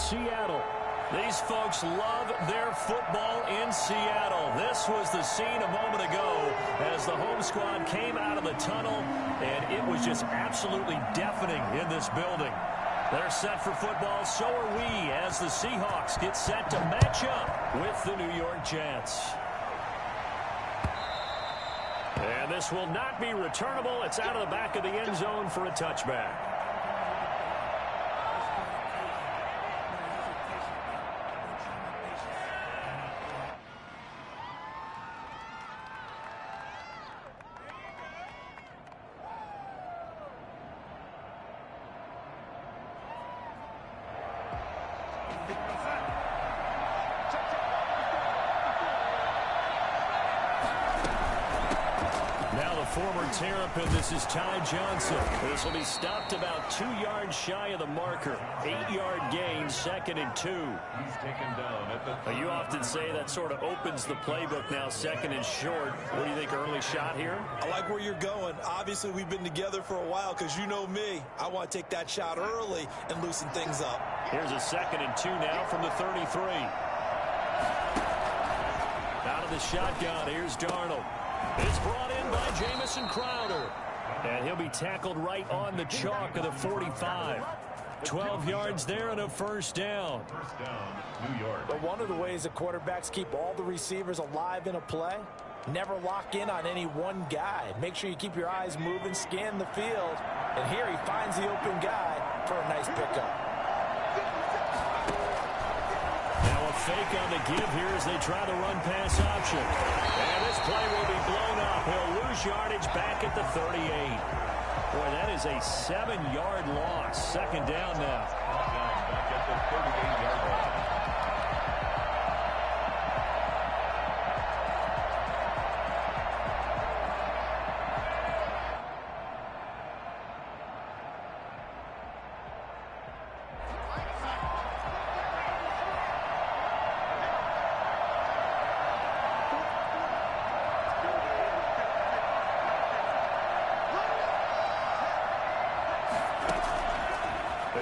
Seattle. These folks love their football in Seattle. This was the scene a moment ago as the home squad came out of the tunnel, and it was just absolutely deafening in this building. They're set for football, so are we, as the Seahawks get set to match up with the New York Jets. And this will not be returnable. It's out of the back of the end zone for a touchback. Former Terrapin, this is Ty Johnson. This will be stopped about 2 yards shy of the marker. 8-yard gain, 2nd and 2. He's taken down at the You often say that sort of opens the playbook now, 2nd and short. What do you think, early shot here? I like where you're going. Obviously, we've been together for a while because you know me. I want to take that shot early and loosen things up. Here's a 2nd and 2 now from the 33. Out of the shotgun, here's Darnold. It's brought in by Jamison Crowder. And he'll be tackled right on the chalk of the 45. 12 yards there and a first down. First down, New York. But one of the ways that quarterbacks keep all the receivers alive in a play, never lock in on any one guy. Make sure you keep your eyes moving, scan the field. And here he finds the open guy for a nice pickup. Now a fake on the give here as they try the run-pass option. And this play will be blown up. He'll lose yardage back at the 38. Boy, that is a 7-yard loss. 2nd down now. Back at the 38-yard line.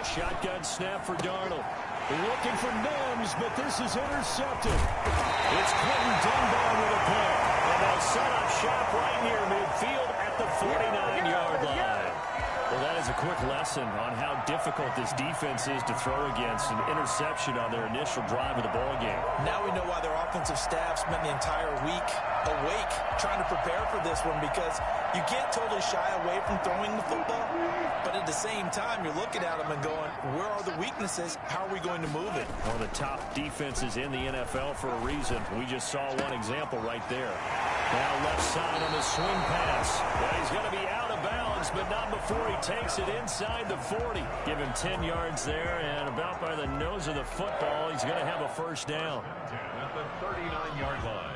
Shotgun snap for Darnold. Looking for Mims, but this is intercepted. It's Quentin Dunbar with a pick. And they'll set up shop right near midfield at the 49-yard line. Well, that is a quick lesson on how difficult this defense is to throw against. An interception on their initial drive of the ballgame. Now we know why their offensive staff spent the entire week awake trying to prepare for this one, because you can't totally shy away from throwing the football. But at the same time, you're looking at them and going, where are the weaknesses? How are we going to move it? One of the top defenses in the NFL for a reason. We just saw one example right there. Now left side on the swing pass. Well, he's going to be out of bounds, but not before he takes it inside the 40. Give him 10 yards there, and about by the nose of the football, he's going to have a first down. At the 39-yard line.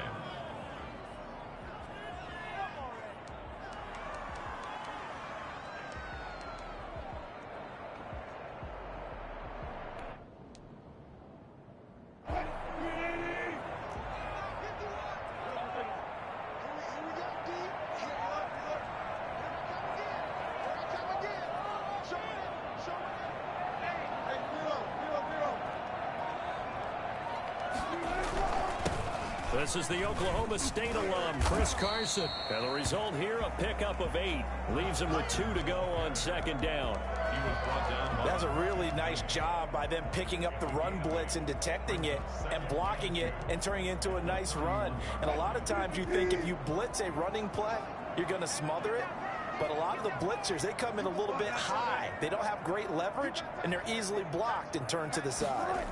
This is the Oklahoma State alum, Chris Carson. And the result here, a pickup of 8. Leaves him with 2 to go on 2nd down. He was brought down. That's a really nice job by them picking up the run blitz and detecting it and blocking it and turning it into a nice run. And a lot of times you think if you blitz a running play, you're going to smother it. But a lot of the blitzers, they come in a little bit high. They don't have great leverage, and they're easily blocked and turned to the side.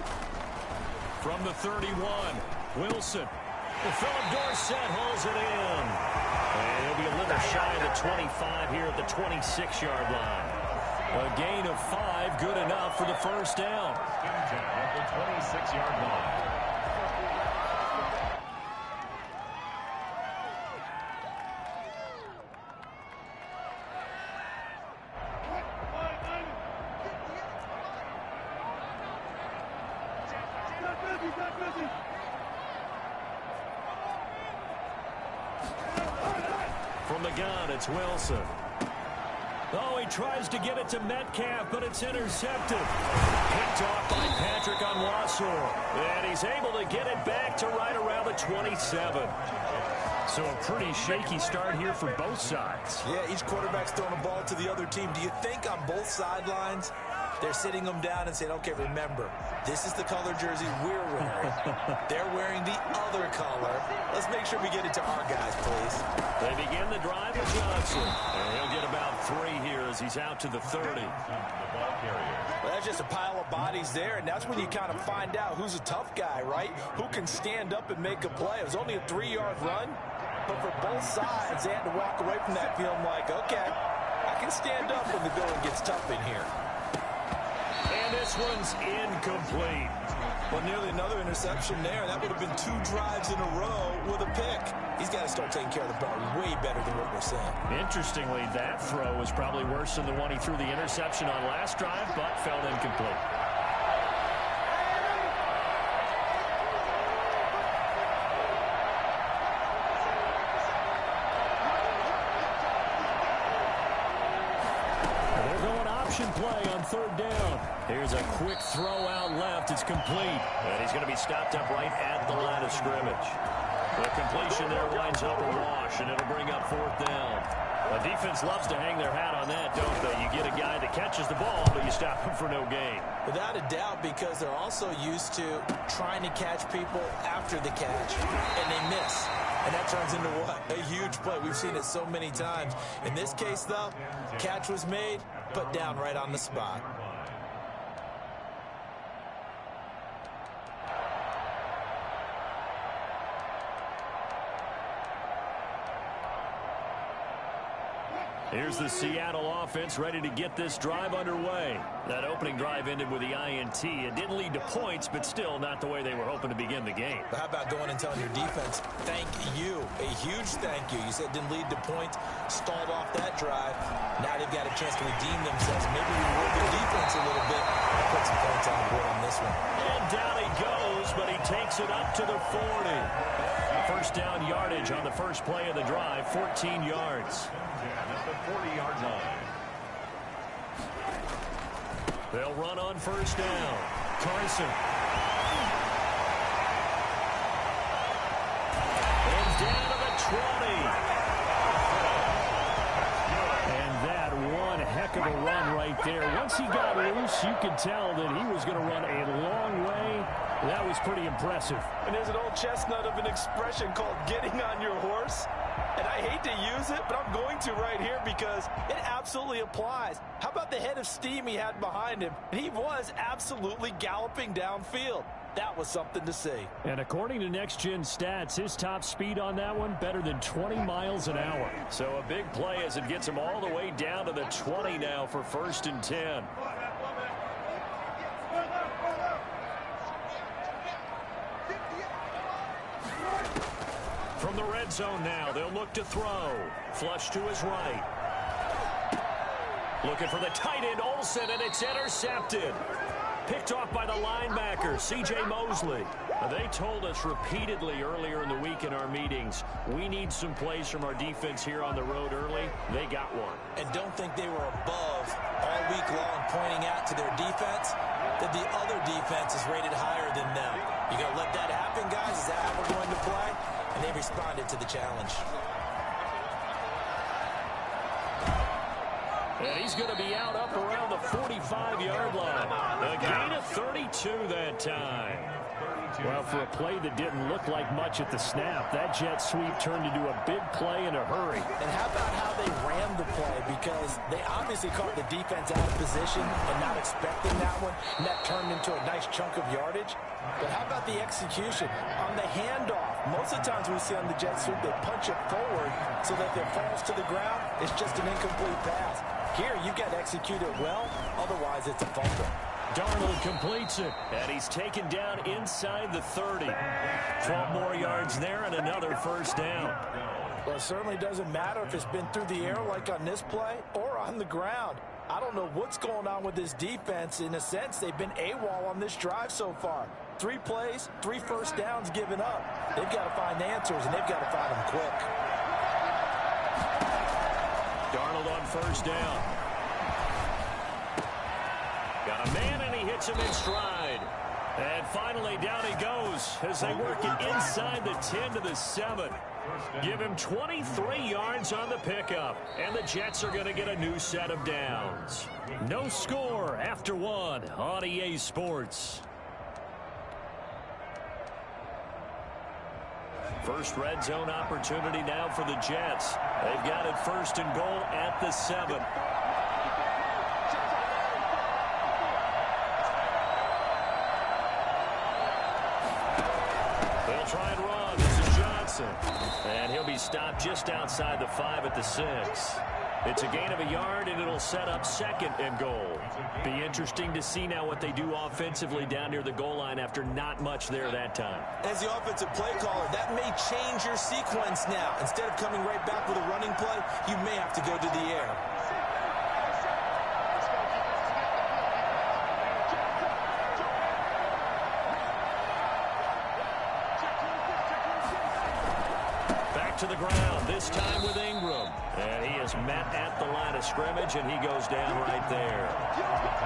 From the 31, Wilson. Philip Dorsett holds it in. And he'll be a little shy of the 25 here at the 26-yard line. A gain of 5, good enough for the first down. At the 26-yard line. From the gun, it's Wilson. Oh, he tries to get it to Metcalf, but it's intercepted. Picked off by Patrick Onwuasor. And he's able to get it back to right around the 27. So a pretty shaky start here for both sides. Yeah, each quarterback's throwing a ball to the other team. Do you think on both sidelines they're sitting them down and saying, okay, remember, this is the color jersey we're wearing. They're wearing the other color. Let's make sure we get it to our guys, please. They begin the drive with Johnson. And he'll get about 3 here as he's out to the 30. Well, that's just a pile of bodies there, and that's when you kind of find out who's a tough guy, right? Who can stand up and make a play. It was only a 3-yard run, but for both sides, they had to walk away from that feeling like, okay, I can stand up when the going gets tough in here. And this one's incomplete. Well, nearly another interception there. That would have been 2 drives in a row with a pick. He's got to start taking care of the ball way better than what we're seeing. Interestingly, that throw was probably worse than the one he threw the interception on last drive, but fell incomplete. They're going option play on 3rd down. Here's a quick throw out left. It's complete. And he's going to be stopped up right at the line of scrimmage. The completion there winds up a wash, and it'll bring up 4th down. The defense loves to hang their hat on that, don't they? You get a guy that catches the ball, but you stop him for no gain. Without a doubt, because they're also used to trying to catch people after the catch, and they miss. And that turns into what? A huge play. We've seen it so many times. In this case, though, catch was made, put down right on the spot. Here's the Seattle offense ready to get this drive underway. That opening drive ended with the INT. It didn't lead to points, but still not the way they were hoping to begin the game. But how about going and telling your defense, thank you, a huge thank you. You said it didn't lead to points, stalled off that drive. Now they've got a chance to redeem themselves. Maybe reward their defense a little bit and put some points on the board on this one. And down he goes, but he takes it up to the 40. First down yardage on the first play of the drive, 14 yards. At the 40-yard line. They'll run on first down. Carson. And down to the 20. And that one heck of a run right there. Once he got loose, you could tell that he was going to run a long way. That was pretty impressive. And there's an old chestnut of an expression called getting on your horse. And I hate to use it, but I'm going to right here because it absolutely applies. How about the head of steam he had behind him? He was absolutely galloping downfield. That was something to see. And according to Next Gen Stats, his top speed on that one, better than 20 miles an hour. So a big play as it gets him all the way down to the 20 now for 1st and 10. From the red zone now, they'll look to throw. Flush to his right. Looking for the tight end, Olsen, and it's intercepted. Picked off by the linebacker, C.J. Mosley. They told us repeatedly earlier in the week in our meetings, we need some plays from our defense here on the road early. They got one. And don't think they were above all week long pointing out to their defense that the other defense is rated higher than them. You going to let that happen, guys? Is that how we're going to play? And they responded to the challenge. And he's going to be out up around the 45-yard line. A gain of 32 that time. Well, for a play that didn't look like much at the snap, that jet sweep turned into a big play in a hurry. And how about how they ran the play? Because they obviously caught the defense out of position and not expecting that one, and that turned into a nice chunk of yardage. But how about the execution? On the handoff, most of the times we see on the jet sweep, they punch it forward so that if it falls to the ground, it's just an incomplete pass. Here, you got to execute it well, otherwise it's a fumble. Darnold completes it, and he's taken down inside the 30. 12 more yards there and another first down. Well, it certainly doesn't matter if it's been through the air like on this play or on the ground. I don't know what's going on with this defense. In a sense, they've been AWOL on this drive so far. 3 plays, 3 first downs given up. They've got to find answers, and they've got to find them quick. Darnold on first down. Got a man, and he hits him in stride. And finally, down he goes as they work it inside the 10 to the 7. Give him 23 yards on the pickup, and the Jets are going to get a new set of downs. No score after 1 on EA Sports. First red zone opportunity now for the Jets. They've got it first and goal at the 7. They'll try and run. This is Johnson. And he'll be stopped just outside the 5 at the 6. It's a gain of a yard, and it'll set up second and goal. Be interesting to see now what they do offensively down near the goal line after not much there that time. As the offensive play caller, that may change your sequence now. Instead of coming right back with a running play, you may have to go to the air. To the ground, this time with Ingram. And he is met at the line of scrimmage, and he goes down right there.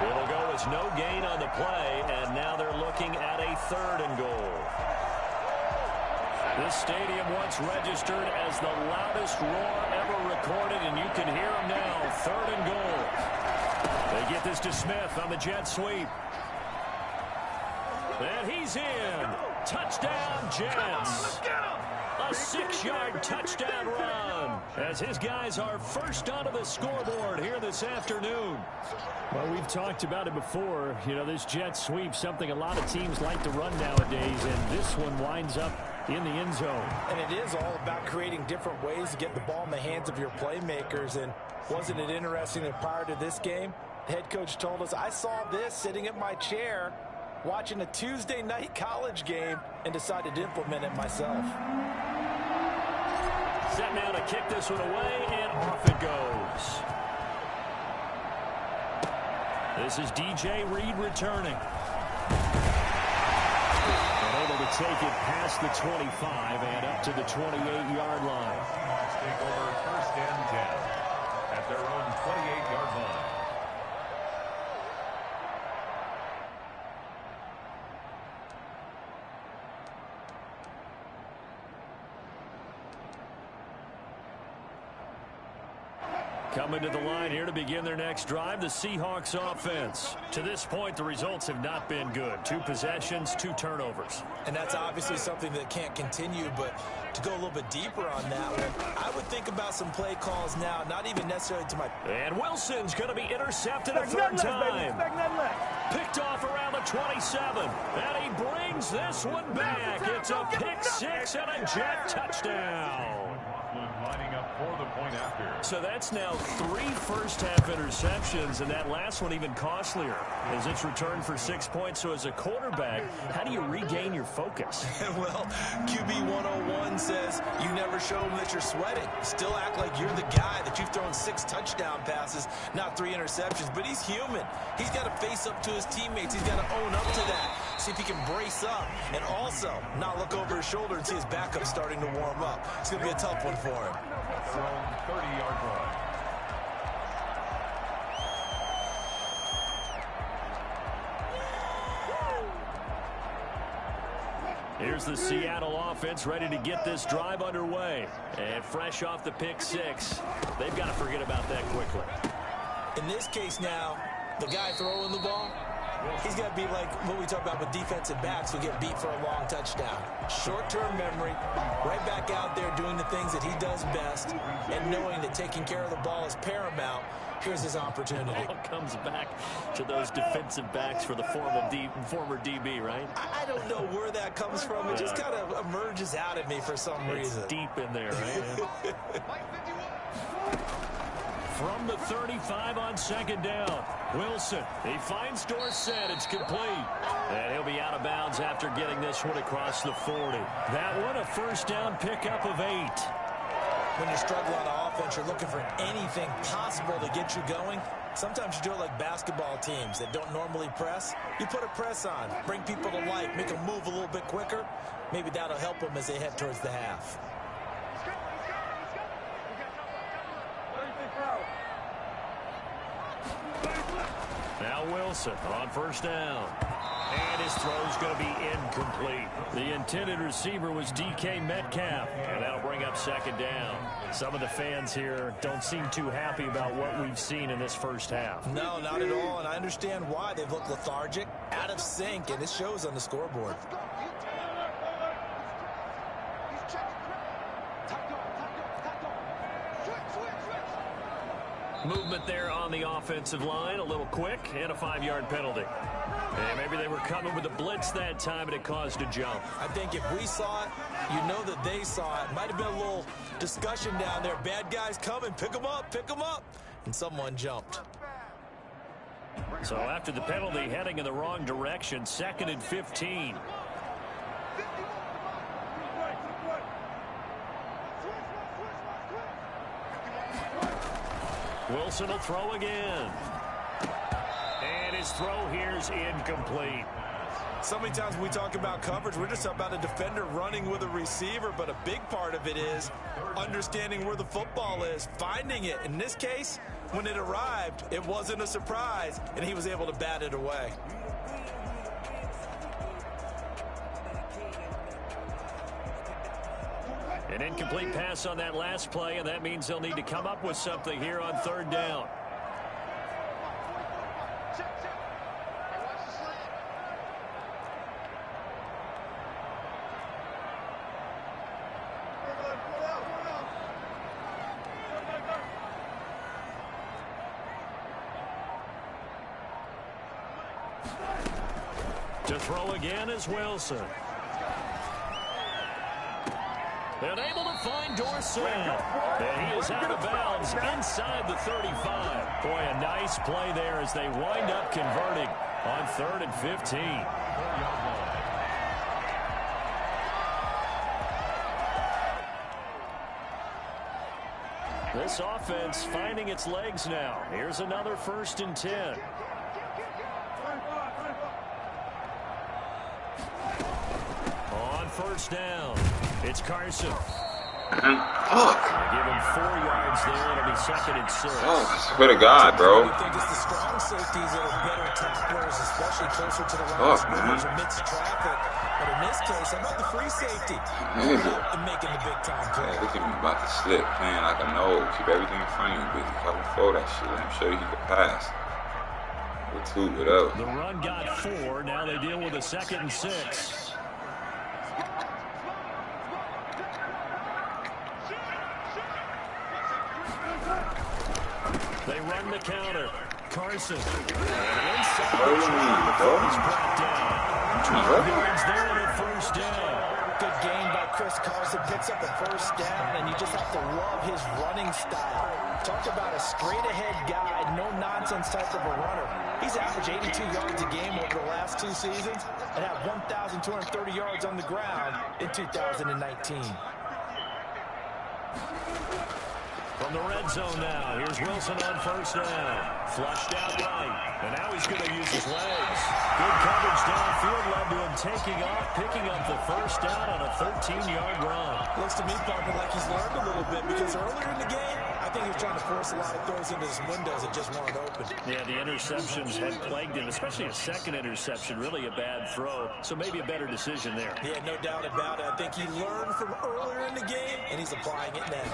It'll go as no gain on the play, and now they're looking at a 3rd and goal. This stadium once registered as the loudest roar ever recorded, and you can hear him now. 3rd and goal. They get this to Smith on the jet sweep. And he's in. Touchdown, Jets. A 6-yard touchdown run as his guys are first onto the scoreboard here this afternoon. Well, we've talked about it before. You know, this jet sweep, something a lot of teams like to run nowadays, and this one winds up in the end zone. And it is all about creating different ways to get the ball in the hands of your playmakers. And wasn't it interesting that prior to this game, the head coach told us, I saw this sitting at my chair watching a Tuesday night college game and decided to implement it myself. Set now to kick this one away, and off it goes. This is DJ Reed returning. And able to take it past the 25 and up to the 28-yard line. Take over 1st and 10 at their own 28-yard line. Coming to the line here to begin their next drive, the Seahawks offense. To this point, the results have not been good. 2 possessions, 2 turnovers. And that's obviously something that can't continue, but to go a little bit deeper on that one, I would think about some play calls now, not even necessarily to my... And Wilson's going to be intercepted a 3rd time. Picked off around the 27. And he brings this one back. It's a pick 6 and a Jet touchdown. Lining up for the point after. So that's now 3 first-half interceptions, and that last one even costlier as it's returned for 6 points. So as a quarterback, how do you regain your focus? Well, QB 101 says you never show them that you're sweating. Still act like you're the guy, that you've thrown 6 touchdown passes, not 3 interceptions. But he's human. He's got to face up to his teammates. He's got to own up to that. See if he can brace up and also not look over his shoulder and see his backup starting to warm up. It's going to be a tough one for him. From 30-yard line. Here's the Seattle offense ready to get this drive underway. And fresh off the pick 6, they've got to forget about that quickly. In this case now, the guy throwing the ball, he's got to be like what we talk about with defensive backs who get beat for a long touchdown. Short-term memory, right back out there doing the things that he does best, and knowing that taking care of the ball is paramount. Here's his opportunity. It all comes back to those defensive backs for the former DB, right? I don't know where that comes from. It just kind of emerges out of me for some reason. It's deep in there, right? From the 35 on 2nd down, Wilson, he finds Dorsett. It's complete. And he'll be out of bounds after getting this one across the 40. That one a first down pickup of 8. When you struggle on offense, you're looking for anything possible to get you going. Sometimes you do it like basketball teams that don't normally press. You put a press on, bring people to life, make them move a little bit quicker. Maybe that'll help them as they head towards the half. Now Wilson on first down. And his throw's going to be incomplete. The intended receiver was DK Metcalf. And that'll bring up second down. Some of the fans here don't seem too happy about what we've seen in this first half. No, not at all. And I understand why. They've looked lethargic, out of sync, and it shows on the scoreboard. Movement there on the offensive line, a little quick, and a 5-yard penalty. And maybe they were coming with a blitz that time, and it caused a jump. I think if we saw it, you know that they saw it. Might have been a little discussion down there. Bad guys coming, pick them up, and someone jumped. So after the penalty, heading in the wrong direction, 2nd and 15. Wilson will throw again. And his throw here is incomplete. So many times when we talk about coverage, we're just about a defender running with a receiver, but a big part of it is understanding where the football is, finding it. In this case, when it arrived, it wasn't a surprise, and he was able to bat it away. An incomplete pass on that last play, and that means they'll need to come up with something here on 3rd down. To throw again is Wilson. And able to find Dorsett. And he is out of bounds inside the 35. Boy, a nice play there as they wind up converting on 3rd and 15. This offense finding its legs now. Here's another 1st and 10. On first down, it's Carson. Fuck. Give him 4 yards there. It'll be 2nd and 6. Oh, I swear to God, bro. I think it's the strong safeties that are better tacklers, especially closer to the line of scrimmage amidst traffic. But in this case, how about the free safety? And making the big time play. Yeah, look at me about to slip, playing like I know. Keep everything in front of you, but you cover for that shit. Let him show you he can pass. With 2, whatever. The run got 4. Now they deal with a 2nd and 6. They run the counter. Carson. Inside the he's brought down. 12 yards there on a 1st down. Good game by Chris Carson. Picks up a 1st down, and you just have to love his running style. Talk about a straight-ahead guy, no-nonsense type of a runner. He's averaged 82 yards a game over the last 2 seasons and had 1,230 yards on the ground in 2019. From the red zone now, here's Wilson on 1st down. Flushed out right, and now he's going to use his legs. Good coverage downfield led to him taking off, picking up the 1st down on a 13-yard run. Looks to me, partner, like he's learned a little bit because earlier in the game, I think he was trying to force a lot of throws into his windows that just weren't open. Yeah, the interceptions had plagued him, especially a 2nd interception, really a bad throw. So maybe a better decision there. Yeah, no doubt about it. I think he learned from earlier in the game, and he's applying it now.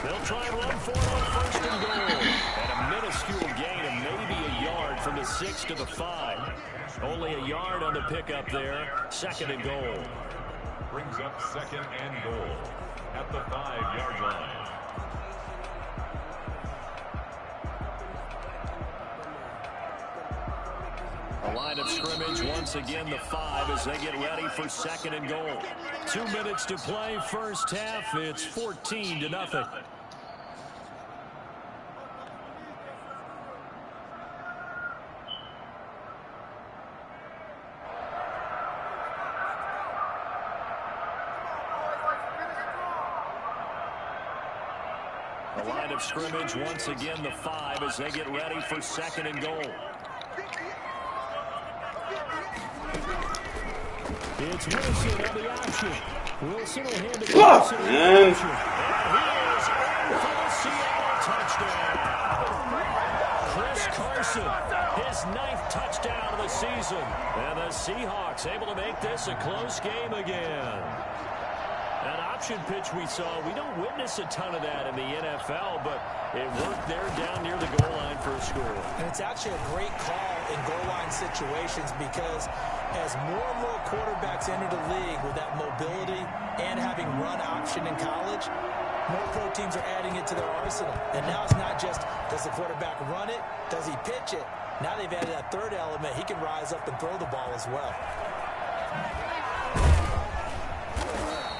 They'll try and run for it on 1st and goal. And a minuscule gain of maybe a yard from the 6 to the 5. Only a yard on the pickup there. 2nd and goal. Brings up 2nd and goal at the 5-yard line. A line of scrimmage, once again the 5 as they get ready for 2nd and goal. 2 minutes to play, first half. It's 14-0. A line of scrimmage, once again the 5 as they get ready for 2nd and goal. It's Wilson on the action. Wilson will hand it to Wilson. And he is in for the Seattle touchdown. Carson, his 9th touchdown of the season. And the Seahawks able to make this a close game again. That option pitch we saw, we don't witness a ton of that in the NFL, but it worked there down near the goal line for a score. And it's actually a great call in goal line situations because as more and more quarterbacks enter the league with that mobility and having run option in college, more pro teams are adding it to their arsenal. And now it's not just, does the quarterback run it? Does he pitch it? Now they've added that third element. He can rise up and throw the ball as well.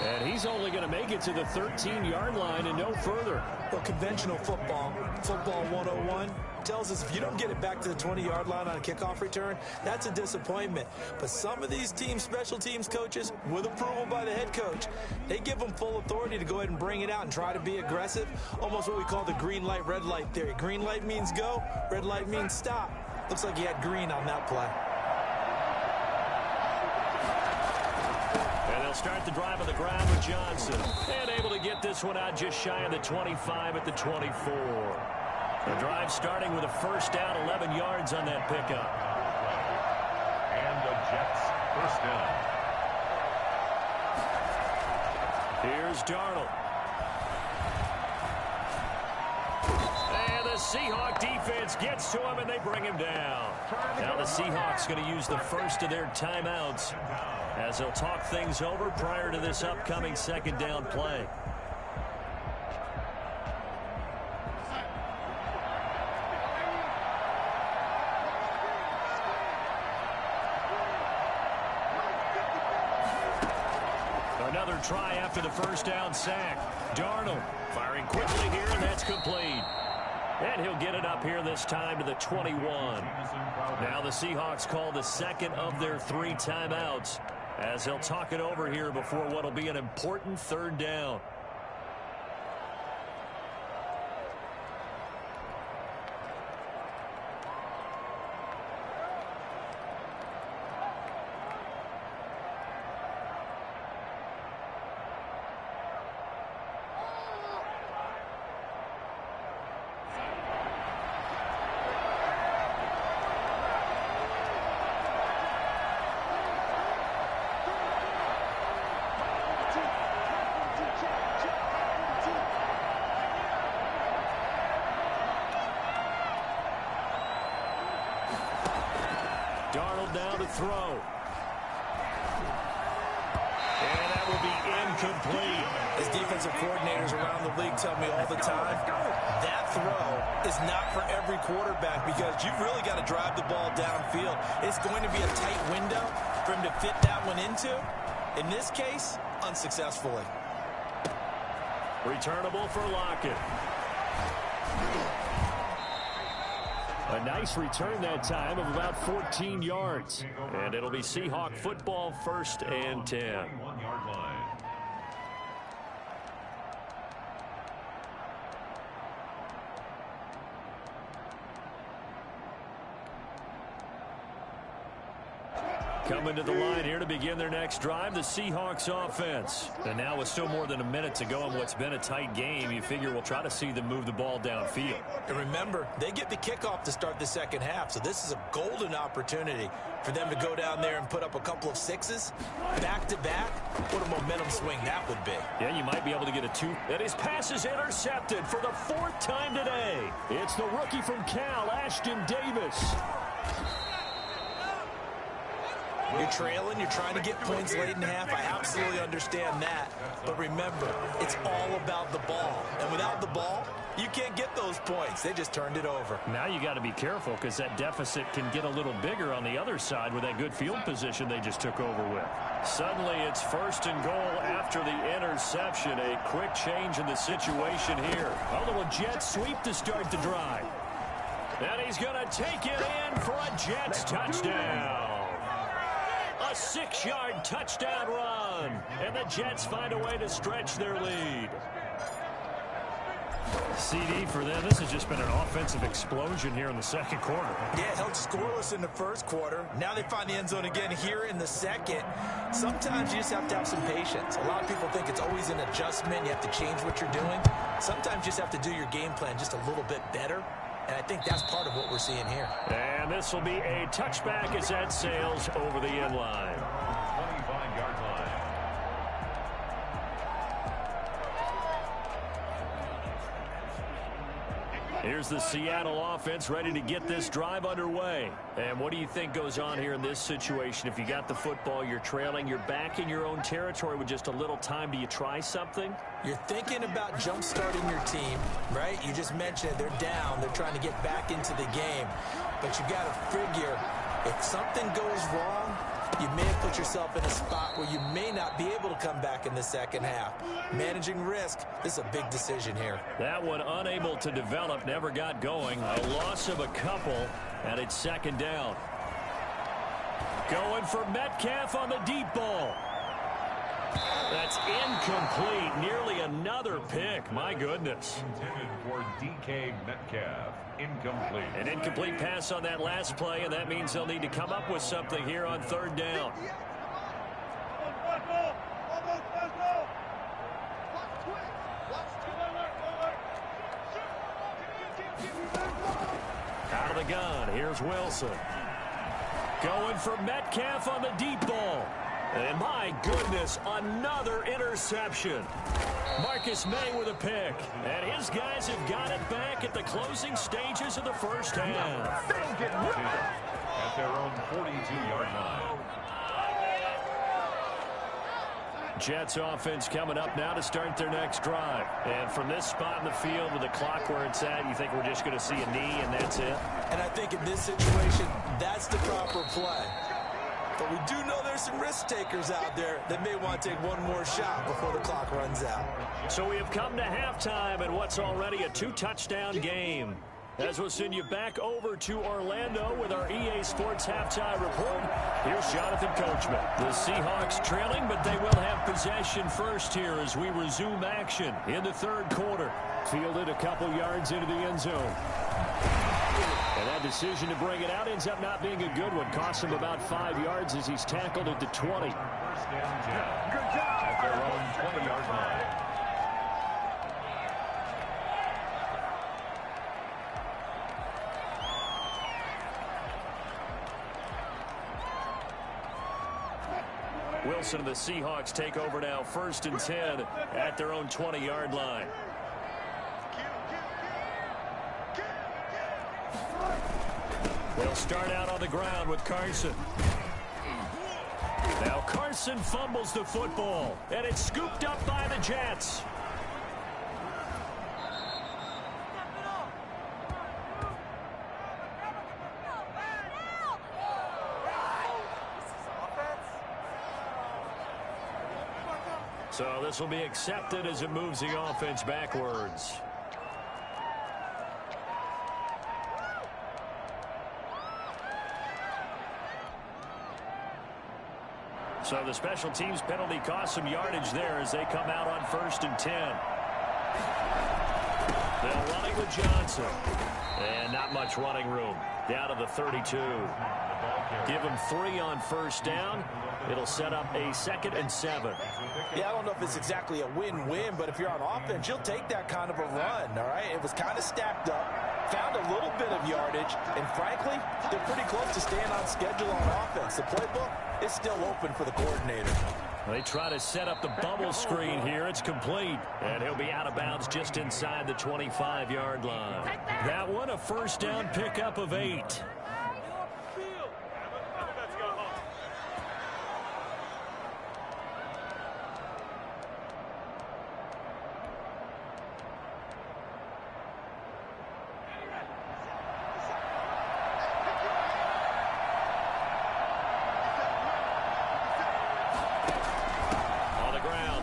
And he's only going to make it to the 13-yard line and no further. Well, conventional football 101, tells us if you don't get it back to the 20-yard line on a kickoff return, that's a disappointment. But some of these teams, special teams coaches, with approval by the head coach, they give them full authority to go ahead and bring it out and try to be aggressive. Almost what we call the green light, red light theory. Green light means go, red light means stop. Looks like he had green on that play. Start the drive on the ground with Johnson. And able to get this one out just shy of the 25 at the 24. The drive starting with a first down, 11 yards on that pickup. And the Jets first down. Here's Darnold. And the Seahawk defense gets to him and they bring him down. Now the Seahawks going to use the first of their timeouts as they'll talk things over prior to this upcoming second down play. Another try after the first down sack. Darnold firing quickly here, and that's complete. And he'll get it up here this time to the 21. Now the Seahawks call the second of their 3 timeouts as they'll talk it over here before what will be an important third down. Darnold now to throw. And that will be incomplete. As defensive coordinators around the league tell me all the time, that throw is not for every quarterback because you've really got to drive the ball downfield. It's going to be a tight window for him to fit that one into. In this case, unsuccessfully. Returnable for Lockett. A nice return that time of about 14 yards. And it'll be Seahawk football, 1st and 10. 1-yard line. Coming to the line here to begin their next drive, the Seahawks offense. And now with still more than a minute to go in what's been a tight game, you figure we'll try to see them move the ball downfield. And remember, they get the kickoff to start the second half, so this is a golden opportunity for them to go down there and put up a couple of sixes back-to-back. What a momentum swing that would be. Yeah, you might be able to get a 2. And his pass is intercepted for the 4th time today. It's the rookie from Cal, Ashton Davis. You're trailing, you're trying to get points late in the half. I absolutely understand that. But remember, it's all about the ball. And without the ball, you can't get those points. They just turned it over. Now you got to be careful because that deficit can get a little bigger on the other side with that good field position they just took over with. Suddenly it's 1st and goal after the interception. A quick change in the situation here. A little jet sweep to start the drive. And he's going to take it in for a Jets touchdown. A 6-yard touchdown run. And the Jets find a way to stretch their lead. CD for them. This has just been an offensive explosion here in the second quarter. Yeah, held scoreless in the first quarter. Now they find the end zone again here in the second. Sometimes you just have to have some patience. A lot of people think it's always an adjustment. You have to change what you're doing. Sometimes you just have to do your game plan just a little bit better. And I think that's part of what we're seeing here. And this will be a touchback as that sails over the end line. 25-yard line. Here's the Seattle offense ready to get this drive underway. And what do you think goes on here in this situation? If you got the football, you're trailing, you're back in your own territory with just a little time. Do you try something? You're thinking about jump-starting your team, right? You just mentioned it. They're down. They're trying to get back into the game. But you got to figure if something goes wrong, you may have put yourself in a spot where you may not be able to come back in the second half. Managing risk, this is a big decision here. That one unable to develop, never got going. A loss of a couple, and it's second down. Going for Metcalf on the deep ball. That's incomplete. Nearly another pick. My goodness. Intended for DK Metcalf. Incomplete. An incomplete pass on that last play, and that means they'll need to come up with something here on third down. Out of the gun, here's Wilson. Going for Metcalf on the deep ball. And my goodness, another interception. Marcus May with a pick. And his guys have got it back at the closing stages of the first half. At their own 42-yard line. Jets offense coming up now to start their next drive. And from this spot in the field with the clock where it's at, you think we're just going to see a knee and that's it? And I think in this situation, that's the proper play. But we do know there's some risk takers out there that may want to take one more shot before the clock runs out. So we have come to halftime in what's already a 2-touchdown game. As we'll send you back over to Orlando with our EA Sports Halftime Report, here's Jonathan Coachman. The Seahawks trailing, but they will have possession first here as we resume action in the third quarter. Fielded a couple yards into the end zone. And that decision to bring it out ends up not being a good one. Cost him about 5 yards as he's tackled at the 20. First down, at their own 20-yard line. Wilson and the Seahawks take over now, 1st and 10 at their own 20-yard line. They'll start out on the ground with Carson. Now Carson fumbles the football, and it's scooped up by the Jets. So this will be accepted as it moves the offense backwards. So the special teams penalty cost some yardage there as they come out on 1st and 10. They'll run it with Johnson. And not much running room. Down to the 32. Give him 3 on 1st down. It'll set up a 2nd and 7. Yeah, I don't know if it's exactly a win-win, but if you're on offense, you'll take that kind of a run, all right? It was kind of stacked up, found a little bit of yardage, and frankly, they're pretty close to staying on schedule on offense. The playbook is still open for the coordinator. They try to set up the bubble screen here. It's complete, and he'll be out of bounds just inside the 25-yard line. That one, a 1st down pickup of 8.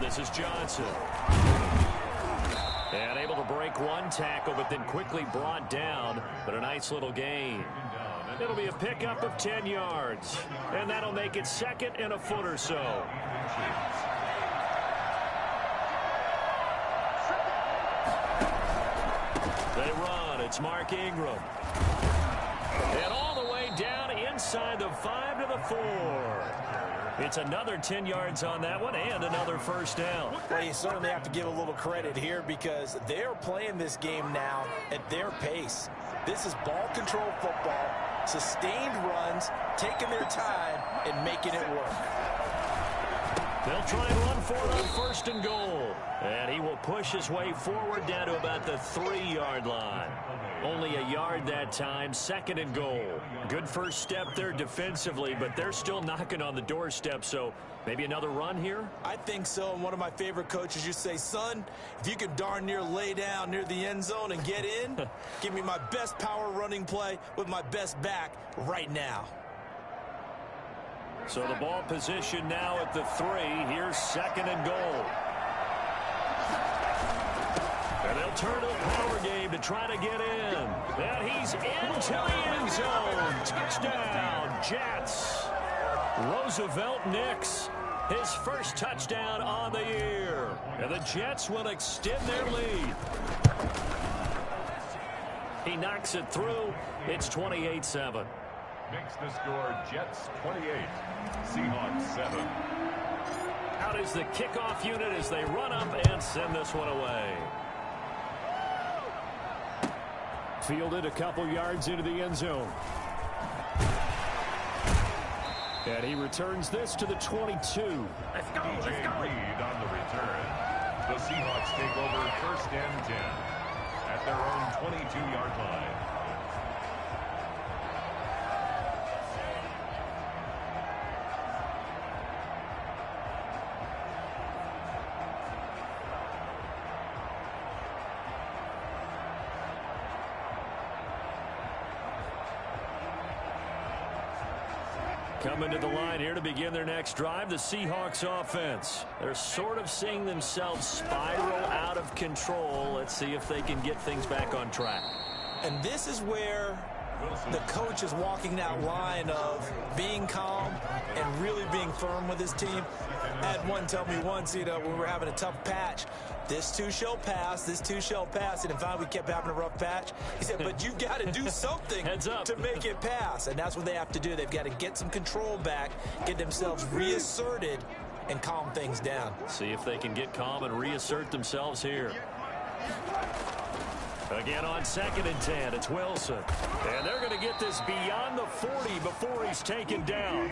This is Johnson. And able to break one tackle, but then quickly brought down. But a nice little gain. It'll be a pickup of 10 yards. And that'll make it 2nd and a foot or so. They run. It's Mark Ingram. And all the way down inside the 5 to the 4. It's another 10 yards on that one and another 1st down. Well, you certainly have to give a little credit here because they're playing this game now at their pace. This is ball control football, sustained runs, taking their time, and making it work. They'll try and run for it on 1st and goal. And he will push his way forward down to about the 3-yard line. Only a yard that time, 2nd and goal. Good first step there defensively, but they're still knocking on the doorstep, so maybe another run here? I think so, and one of my favorite coaches used to say, son, if you can darn near lay down near the end zone and get in, give me my best power running play with my best back right now. So the ball position now at the 3. Here's 2nd and goal. And they'll turn to the power game to try to get in. And he's into the end zone. Touchdown, Jets. Roosevelt Nix, his first touchdown on the year. And the Jets will extend their lead. He knocks it through. It's 28-7. Makes the score Jets 28, Seahawks 7. Out is the kickoff unit as they run up and send this one away. Fielded a couple yards into the end zone. And he returns this to the 22. Let's go, Reed on the return. The Seahawks take over 1st and 10 at their own 22-yard line. Coming to the line here to begin their next drive, the Seahawks offense. They're sort of seeing themselves spiral out of control. Let's see if they can get things back on track. And this is where the coach is walking that line of being calm and really being firm with his team. I had one tell me once, when we were having a tough patch, this too shall pass, this too shall pass. And in fact, we kept having a rough patch. He said, but you've got to do something to make it pass. And that's what they have to do. They've got to get some control back, get themselves reasserted, and calm things down. See if they can get calm and reassert themselves here. Again on 2nd and 10, it's Wilson. And they're going to get this beyond the 40 before he's taken down.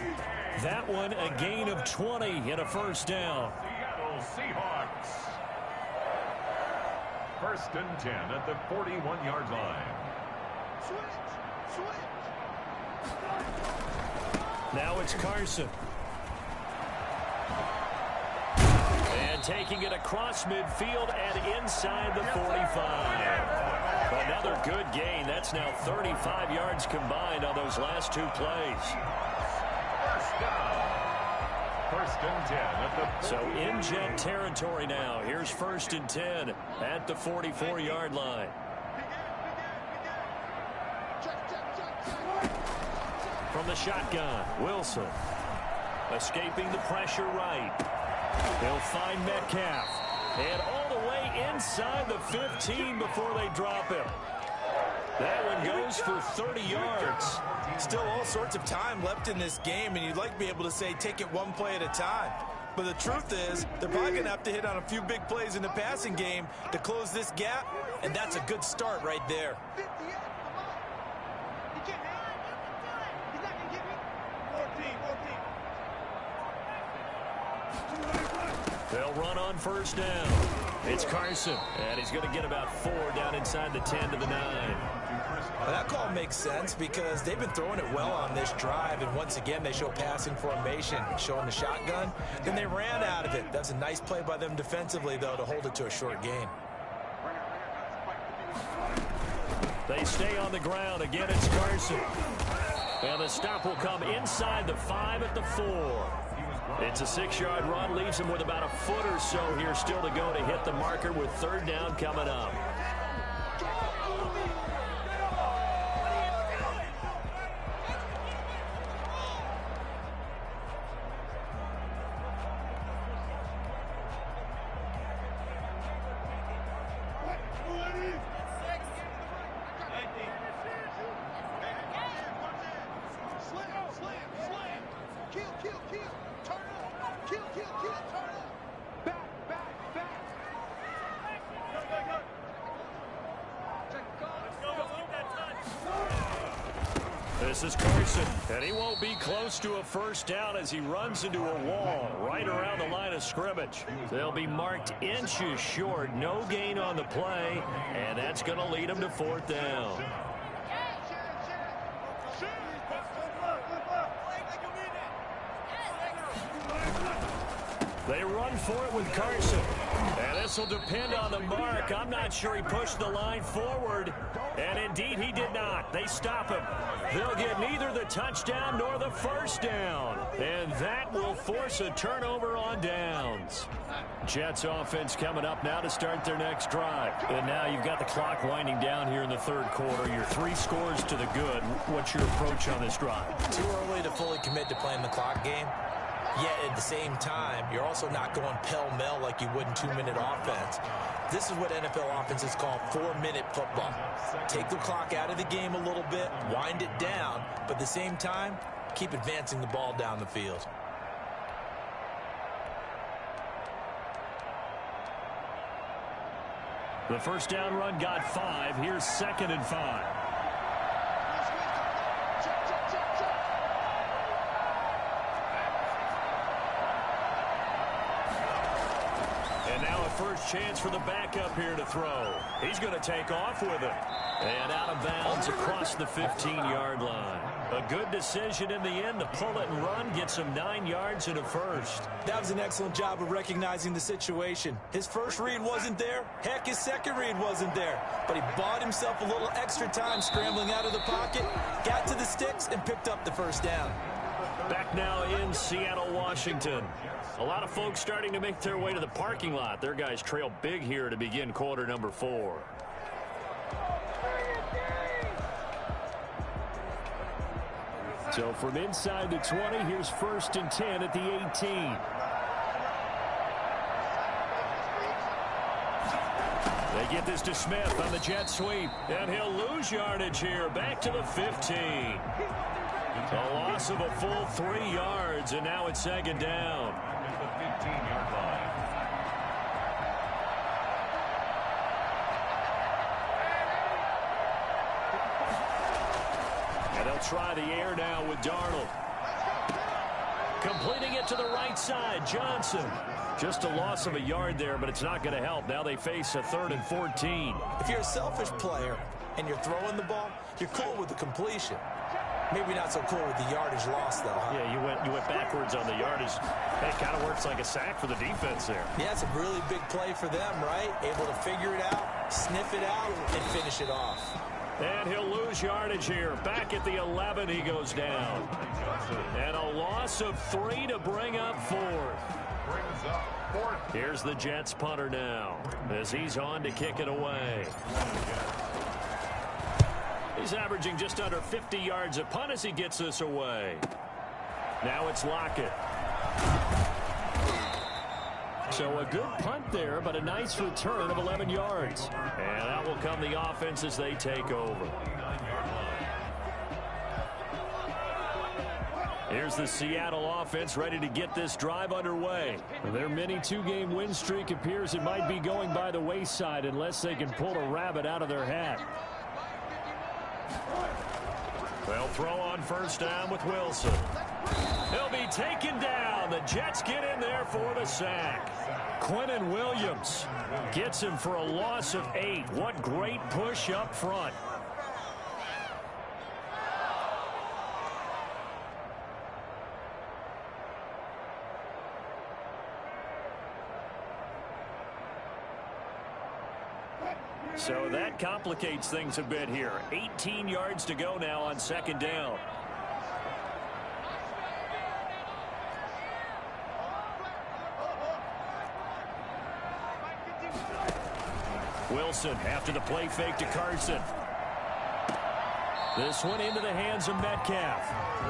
That one a gain of 20 and a first down. Seattle Seahawks. 1st and 10 at the 41-yard line. Now it's Carson. And taking it across midfield and inside the 45. Another good gain. That's now 35 yards combined on those last 2 plays. First down. 1st and 10 at the 40. So in Jet territory now. Here's 1st and 10 at the 44-yard line. From the shotgun, Wilson. Escaping the pressure right. They'll find Metcalf. And all the way inside the 15 before they drop him. That one goes for 30 yards. Still all sorts of time left in this game, and you'd like to be able to say take it one play at a time. But the truth is, they're probably going to have to hit on a few big plays in the passing game to close this gap, and that's a good start right there. They'll run on 1st down. It's Carson, and he's going to get about 4 down inside the 10 to the 9. Well, that call makes sense because they've been throwing it well on this drive, and once again they show passing formation, showing the shotgun. Then they ran out of it. That's a nice play by them defensively, though, to hold it to a short gain. They stay on the ground. Again, it's Carson. And the stop will come inside the 5 at the 4. It's a 6-yard run, leaves him with about a foot or so here still to go to hit the marker with 3rd down coming up. This is Carson, and he won't be close to a first down as he runs into a wall right around the line of scrimmage. They'll be marked inches short, no gain on the play, and that's going to lead them to fourth down. They run for it with Carson. And this will depend on the mark. I'm not sure he pushed the line forward. And indeed, he did not. They stop him. They'll get neither the touchdown nor the first down. And that will force a turnover on downs. Jets offense coming up now to start their next drive. And now you've got the clock winding down here in the third quarter. You're 3 scores to the good. What's your approach on this drive? Too early to fully commit to playing the clock game. Yet at the same time, you're also not going pell-mell like you would in 2-minute offense. This is what NFL offenses call 4-minute football. Take the clock out of the game a little bit, wind it down, but at the same time, keep advancing the ball down the field. The first down run got 5. Here's 2nd and 5. First chance for the backup here to throw. He's going to take off with it. And out of bounds across the 15-yard line. A good decision in the end to pull it and run, get some 9 yards and a first. That was an excellent job of recognizing the situation. His first read wasn't there. Heck, his second read wasn't there. But he bought himself a little extra time scrambling out of the pocket, got to the sticks, and picked up the first down. Back now in Seattle, Washington. A lot of folks starting to make their way to the parking lot. Their guys trail big here to begin quarter number 4. So from inside the 20, here's 1st and 10 at the 18. They get this to Smith on the jet sweep, and he'll lose yardage here back to the 15. A loss of a full 3 yards, and now it's 2nd down. At the 15-yard line. And they'll try the air now with Darnold. Completing it to the right side, Johnson. Just a loss of a yard there, but it's not going to help. Now they face a 3rd and 14. If you're a selfish player and you're throwing the ball, you're cool with the completion. Maybe not so cool with the yardage loss, though, huh? Yeah, you went backwards on the yardage. It kind of works like a sack for the defense there. Yeah, it's a really big play for them, right? Able to figure it out, sniff it out, and finish it off. And he'll lose yardage here. Back at the 11, he goes down. And a loss of 3 to bring up 4th. Here's the Jets punter now as he's on to kick it away. He's averaging just under 50 yards a punt as he gets this away. Now it's Lockett. So a good punt there, but a nice return of 11 yards. And that will come the offense as they take over. Here's the Seattle offense ready to get this drive underway. Their mini 2-game win streak appears it might be going by the wayside unless they can pull a rabbit out of their hat. They'll throw on first down with Wilson. He'll be taken down. The Jets get in there for the sack. Quinnen Williams gets him for a loss of 8. What great push up front. So that complicates things a bit here. 18 yards to go now on 2nd down. Wilson after the play fake to Carson. This one into the hands of Metcalf.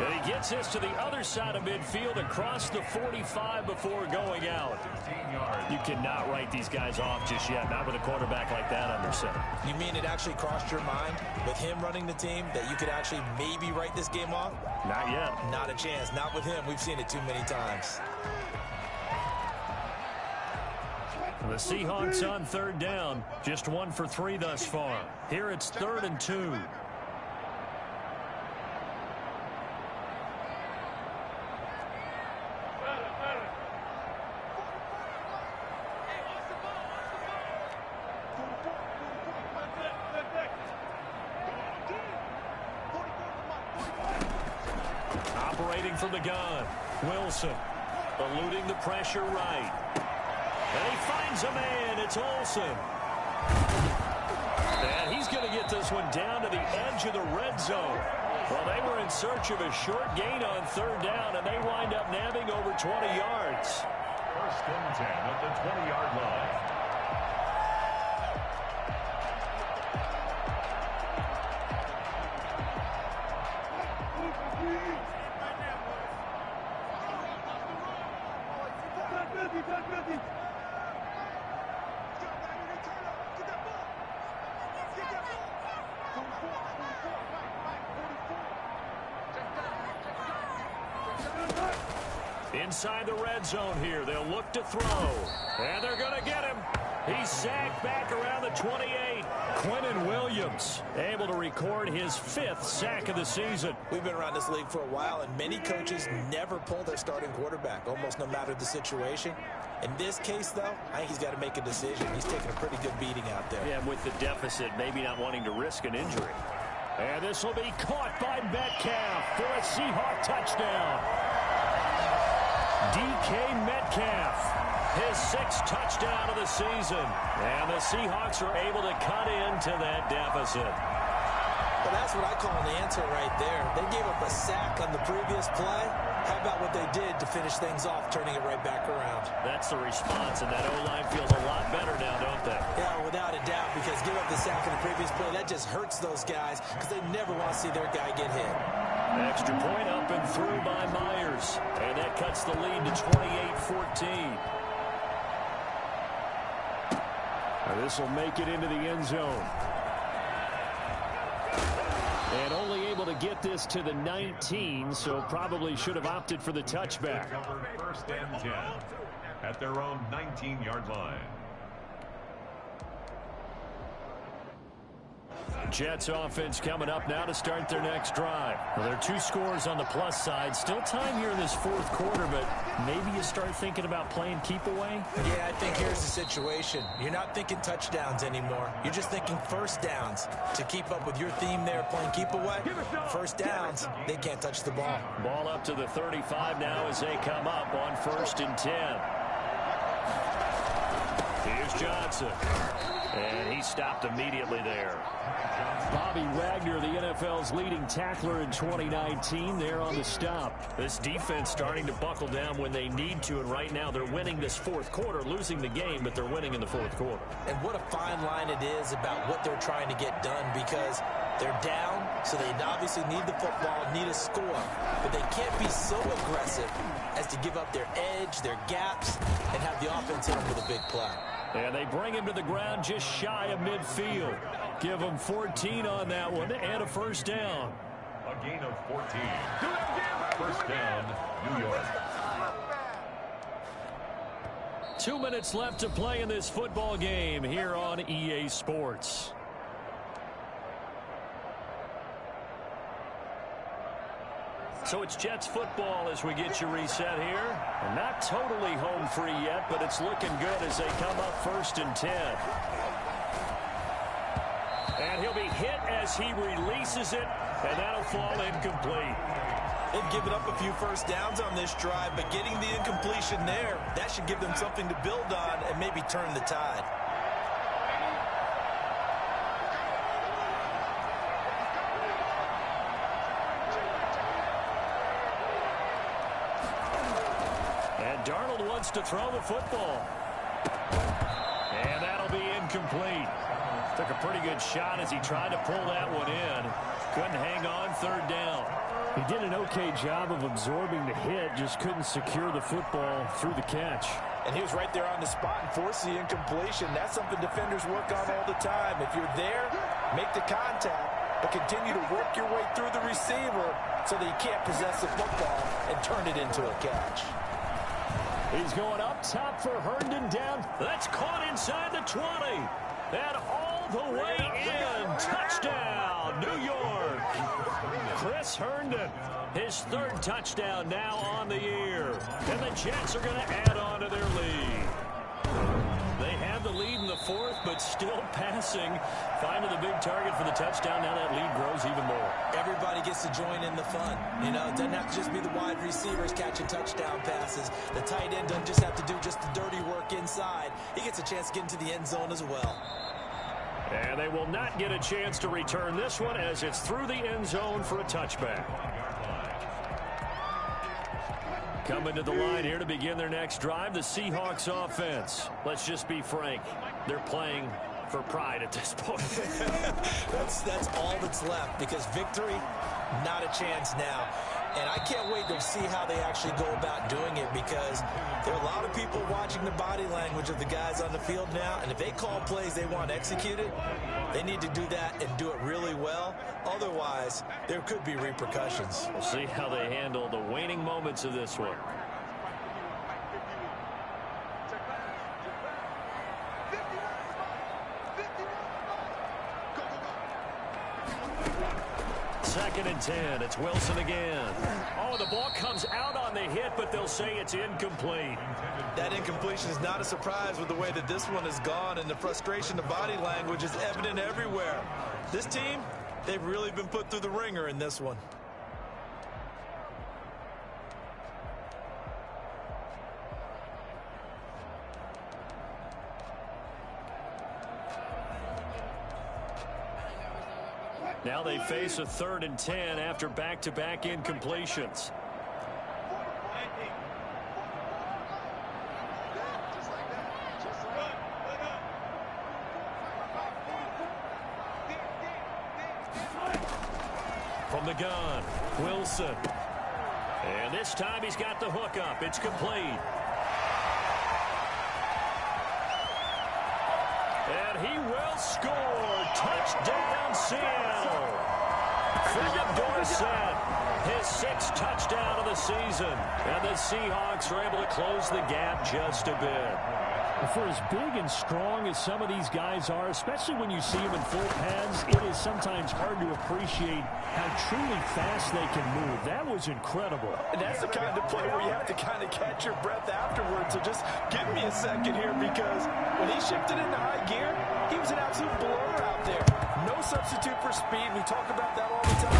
And he gets this to the other side of midfield across the 45 before going out. You cannot write these guys off just yet, not with a quarterback like that under center. You mean it actually crossed your mind with him running the team that you could actually maybe write this game off? Not yet. Not a chance. Not with him. We've seen it too many times. The Seahawks on 3rd down. Just 1 for 3 thus far. Here it's 3rd and 2. operating from the gun. Wilson eluding the pressure right. And he finds a man. It's Olsen. And he's going to get this one down to the edge of the red zone. Well, they were in search of a short gain on third down, and they wind up nabbing over 20 yards. First and 10 at the 20-yard line. Inside the red zone here, they'll look to throw. And they're going to get him. He's sacked back around the 28. Quinnen Williams able to record his 5th sack of the season. We've been around this league for a while, and many coaches never pull their starting quarterback, almost no matter the situation. In this case, though, I think he's got to make a decision. He's taking a pretty good beating out there. Yeah, with the deficit, maybe not wanting to risk an injury. And this will be caught by Metcalf for a Seahawk touchdown. DK Metcalf, his 6th touchdown of the season. And the Seahawks are able to cut into that deficit. Well, that's what I call an answer right there. They gave up a sack on the previous play. How about what they did to finish things off, turning it right back around? That's the response, and that O-line feels a lot better now, don't they? Yeah, without a doubt, because give up the sack in the previous play, that just hurts those guys because they never want to see their guy get hit. Extra point up and through by Myers. And that cuts the lead to 28-14. This will make it into the end zone. And only able to get this to the 19, so probably should have opted for the touchback. First and 10 at their own 19-yard line. Jets offense coming up now to start their next drive. Well, there are 2 scores on the plus side. Still time here in this 4th quarter, but maybe you start thinking about playing keep away? Yeah, I think here's the situation. You're not thinking touchdowns anymore. You're just thinking first downs. To keep up with your theme there, playing keep away, first downs, they can't touch the ball. Ball up to the 35 now as they come up on 1st and 10. Here's Johnson. And he stopped immediately there. Bobby Wagner, the NFL's leading tackler in 2019, there on the stop. This defense starting to buckle down when they need to, and right now they're winning this 4th quarter, losing the game, but they're winning in the 4th quarter. And what a fine line it is about what they're trying to get done, because they're down, so they obviously need the football, need a score, but they can't be so aggressive as to give up their edge, their gaps, and have the offense hit them with a big play. And they bring him to the ground just shy of midfield. Give him 14 on that one and a first down. A gain of 14. First down, New York. 2 minutes left to play in this football game here on EA Sports. So it's Jets football as we get you reset here. And not totally home free yet, but it's looking good as they come up 1st and 10. And he'll be hit as he releases it, and that'll fall incomplete. They've given up a few first downs on this drive, but getting the incompletion there, that should give them something to build on and maybe turn the tide. Darnold wants to throw the football. And that'll be incomplete. Took a pretty good shot as he tried to pull that one in. Couldn't hang on 3rd down. He did an okay job of absorbing the hit, just couldn't secure the football through the catch. And he was right there on the spot and forced the incompletion. That's something defenders work on all the time. If you're there, make the contact, but continue to work your way through the receiver so that you can't possess the football and turn it into a catch. He's going up top for Herndon down. That's caught inside the 20. And all the way in. Touchdown, New York. Chris Herndon, his 3rd touchdown now on the year. And the Jets are going to add on to their lead. They have the lead in the fourth, but still passing. Finding the big target for the touchdown. Now that lead grows even more. Everybody gets to join in the fun. You know, it doesn't have to just be the wide receivers catching touchdown passes. The tight end doesn't just have to do just the dirty work inside. He gets a chance to get into the end zone as well. And they will not get a chance to return this one as it's through the end zone for a touchback. Coming to the line here to begin their next drive, the Seahawks offense. Let's just be frank. They're playing for pride at this point. that's all that's left, because victory, not a chance now. And I can't wait to see how they actually go about doing it, because there are a lot of people watching the body language of the guys on the field now, and if they call plays they want executed, they need to do that and do it really well. Otherwise, there could be repercussions. We'll see how they handle the waning moments of this one. Second and 10. It's Wilson again. Oh, the ball comes out on the hit, but they'll say it's incomplete. That incompletion is not a surprise with the way that this one has gone, and the frustration of body language is evident everywhere. This team, they've really been put through the ringer in this one. Now they face a 3rd and 10 after back-to-back incompletions. From the gun, Wilson. And this time he's got the hook up. It's complete. And he will score. Touchdown, Seattle. Philip Dorsett, his 6th touchdown of the season. And the Seahawks are able to close the gap just a bit. For as big and strong as some of these guys are, especially when you see them in full pads, it is sometimes hard to appreciate how truly fast they can move. That was incredible. And that's the kind of play where you have to kind of catch your breath afterwards. So just give me a second here, because when he shifted into high gear, he was an absolute blur out there. No substitute for speed. We talk about that all the time.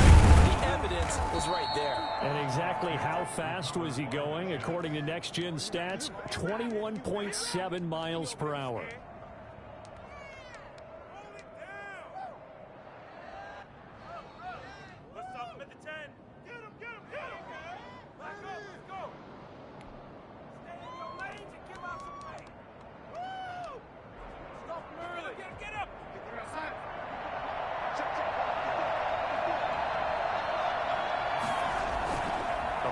The evidence was right there. And exactly how fast was he going? According to Next Gen Stats, 21.7 miles per hour.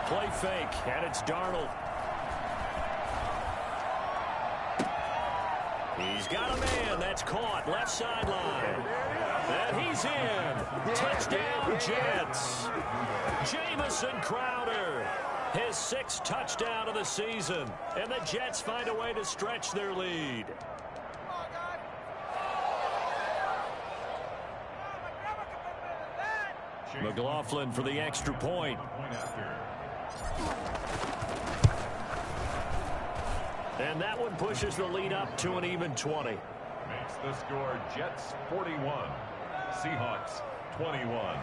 Play fake, and it's Darnold. He's got a man. That's caught. Left sideline. And he's in. Touchdown, Jets. Jamison Crowder, his 6th touchdown of the season. And the Jets find a way to stretch their lead. McLaughlin for the extra point. And that one pushes the lead up to an even 20. Makes the score Jets 41, Seahawks 21.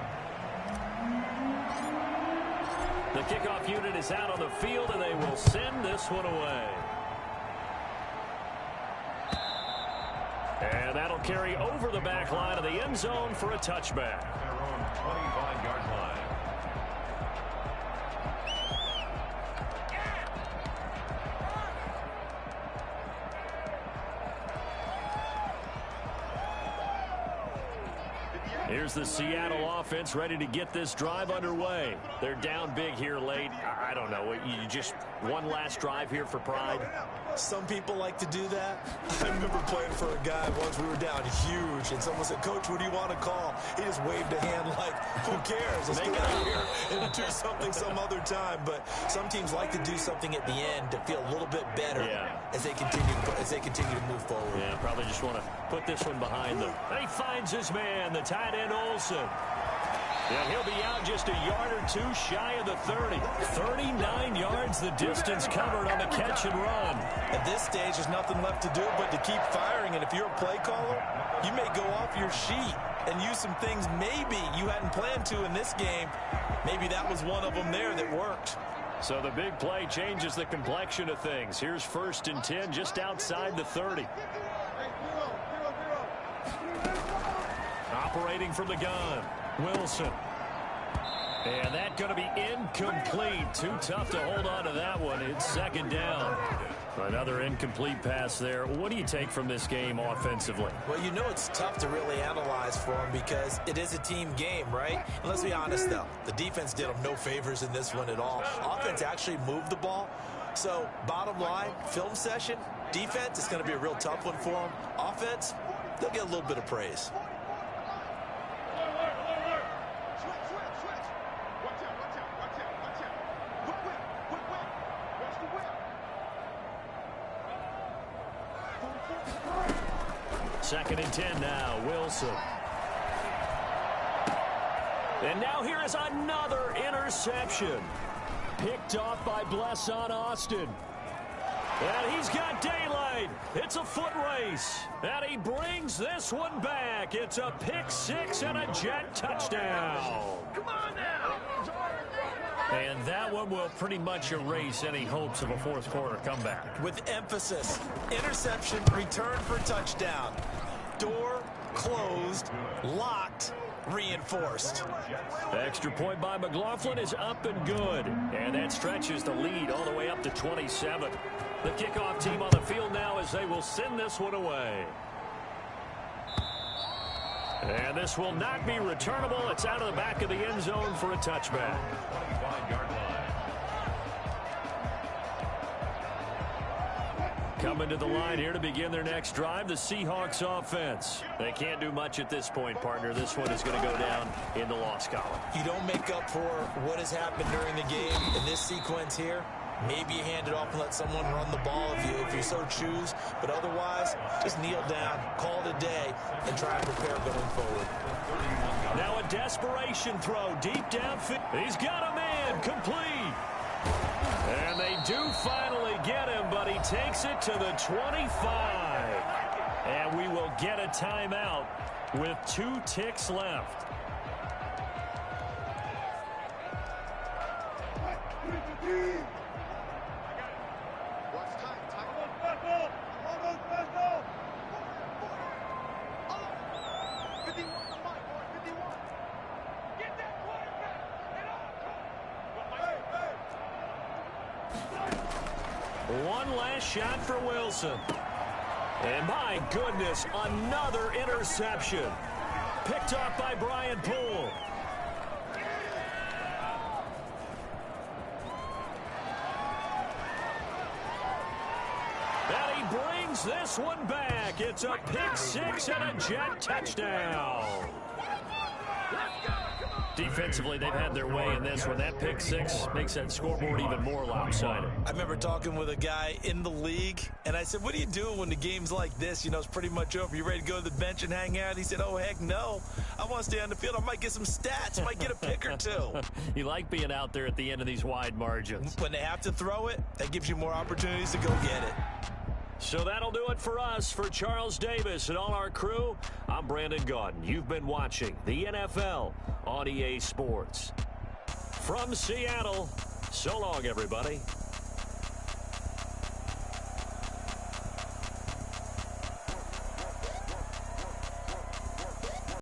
The kickoff unit is out on the field, and they will send this one away. And that'll carry over the back line of the end zone for a touchback. Their own 25-yard line. Here's the Seattle offense ready to get this drive underway. They're down big here late. I don't know. You just one last drive here for pride? Some people like to do that. I remember playing for a guy once. We were down huge, and someone said, "Coach, what do you want to call?" He just waved a hand like, "Who cares? Let's get out here and do something some other time." But some teams like to do something at the end to feel a little bit better as they continue to move forward. Yeah, probably just want to put this one behind them. And he finds his man, the tight end Olsen. And he'll be out just a yard or two shy of the 30. 39 yards the distance covered on the catch and run. At this stage, there's nothing left to do but to keep firing. And if you're a play caller, you may go off your sheet and use some things maybe you hadn't planned to in this game. Maybe that was one of them there that worked. So the big play changes the complexion of things. Here's 1st and 10 just outside the 30. Operating from the gun, Wilson. And that's going to be incomplete. Too tough to hold on to that one. It's 2nd down. Another incomplete pass there. What do you take from this game offensively? Well, you know it's tough to really analyze for them because it is a team game, right? And let's be honest, though. The defense did them no favors in this one at all. Offense actually moved the ball. So, bottom line, film session, defense, it's going to be a real tough one for them. Offense, they'll get a little bit of praise. Second and 10 now, Wilson. And now here is another interception. Picked off by Blesson Austin. And he's got daylight. It's a foot race. And he brings this one back. It's a pick six and a Jet touchdown. Come on now. And that one will pretty much erase any hopes of a fourth quarter comeback. With emphasis, interception, return for touchdown. Door closed, locked, reinforced. Extra point by McLaughlin is up and good. And that stretches the lead all the way up to 27. The kickoff team on the field now as they will send this one away. And this will not be returnable. It's out of the back of the end zone for a touchback. 25-yard line. Coming to the line here to begin their next drive, the Seahawks offense. They can't do much at this point, partner. This one is going to go down in the loss column. You don't make up for what has happened during the game in this sequence here. Maybe you hand it off and let someone run the ball if you so choose. But otherwise, just kneel down, call it a day, and try and prepare going forward. Now a desperation throw deep downfield. He's got a man, complete. And they do finally get him, but he takes it to the 25. And we will get a timeout with 2 ticks left. One last shot for Wilson. And my goodness, another interception. Picked off by Brian Poole. And he brings this one back. It's a pick six and a Jet touchdown. Defensively, they've had their way in this one. That pick six makes that scoreboard even more lopsided. I remember talking with a guy in the league, and I said, what do you do when the game's like this? You know, it's pretty much over. You ready to go to the bench and hang out? He said, oh, heck no. I want to stay on the field. I might get some stats. I might get a pick or two. You like being out there at the end of these wide margins. When they have to throw it, that gives you more opportunities to go get it. So that'll do it for us. For Charles Davis and all our crew, I'm Brandon Gaudin. You've been watching the NFL on EA Sports. From Seattle, so long, everybody.